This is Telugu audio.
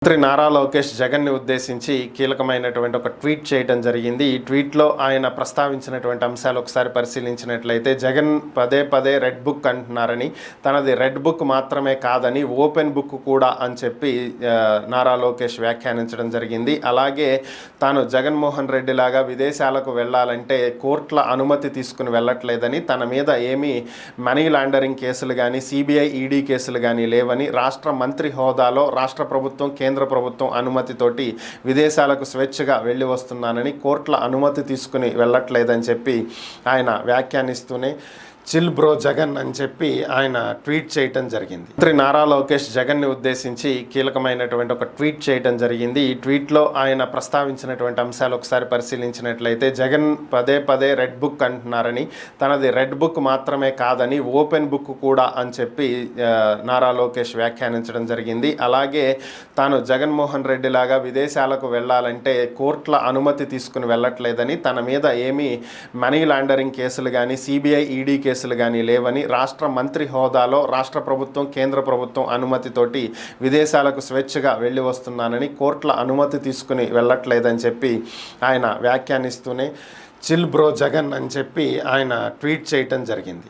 మంత్రి నారా లోకేష్ జగన్ని ఉద్దేశించి కీలకమైనటువంటి ఒక ట్వీట్ చేయడం జరిగింది. ఈ ట్వీట్లో ఆయన ప్రస్తావించినటువంటి అంశాలు ఒకసారి పరిశీలించినట్లయితే, జగన్ పదే పదే రెడ్ బుక్ అంటున్నారని, తనది రెడ్ బుక్ మాత్రమే కాదని ఓపెన్ బుక్ కూడా అని చెప్పి నారా లోకేష్ వ్యాఖ్యానించడం జరిగింది. అలాగే తాను జగన్మోహన్ రెడ్డి లాగా విదేశాలకు వెళ్ళాలంటే కోర్టుల అనుమతి తీసుకుని వెళ్ళట్లేదని, తన మీద ఏమీ మనీ లాండరింగ్ కేసులు కానీ సిబిఐ ఈడీ కేసులు కానీ లేవని, రాష్ట్ర మంత్రి హోదాలో రాష్ట్ర ప్రభుత్వం కేంద్ర ప్రభుత్వం అనుమతితోటి విదేశాలకు స్వేచ్ఛగా వెళ్ళి వస్తున్నానని, కోర్టుల అనుమతి తీసుకుని వెళ్ళట్లేదని చెప్పి ఆయన వ్యాఖ్యానిస్తూనే చిల్ బ్రో జగన్ అని చెప్పి ఆయన ట్వీట్ చేయటం జరిగింది. మంత్రి నారా లోకేష్ జగన్ని ఉద్దేశించి కీలకమైనటువంటి ఒక ట్వీట్ చేయటం జరిగింది. ఈ ట్వీట్లో ఆయన ప్రస్తావించినటువంటి అంశాలు ఒకసారి పరిశీలించినట్లయితే, జగన్ పదే పదే రెడ్ బుక్ అంటున్నారని, తనది రెడ్ బుక్ మాత్రమే కాదని ఓపెన్ బుక్ కూడా అని చెప్పి నారా లోకేష్ వ్యాఖ్యానించడం జరిగింది. అలాగే తాను జగన్మోహన్ రెడ్డి లాగా విదేశాలకు వెళ్ళాలంటే కోర్టుల అనుమతి తీసుకుని వెళ్ళట్లేదని, తన మీద ఏమీ మనీ లాండరింగ్ కేసులు కానీ సిబిఐ ఈడీ కేసులు కానీ లేవని, రాష్ట్ర మంత్రి హోదాలో రాష్ట్ర ప్రభుత్వం కేంద్ర ప్రభుత్వం అనుమతితోటి విదేశాలకు స్వేచ్ఛగా వెళ్ళి వస్తున్నానని, కోర్టుల అనుమతి తీసుకుని వెళ్ళట్లేదని చెప్పి ఆయన వ్యాఖ్యానిస్తూనే చిల్ బ్రో జగన్ అని చెప్పి ఆయన ట్వీట్ చేయటం జరిగింది.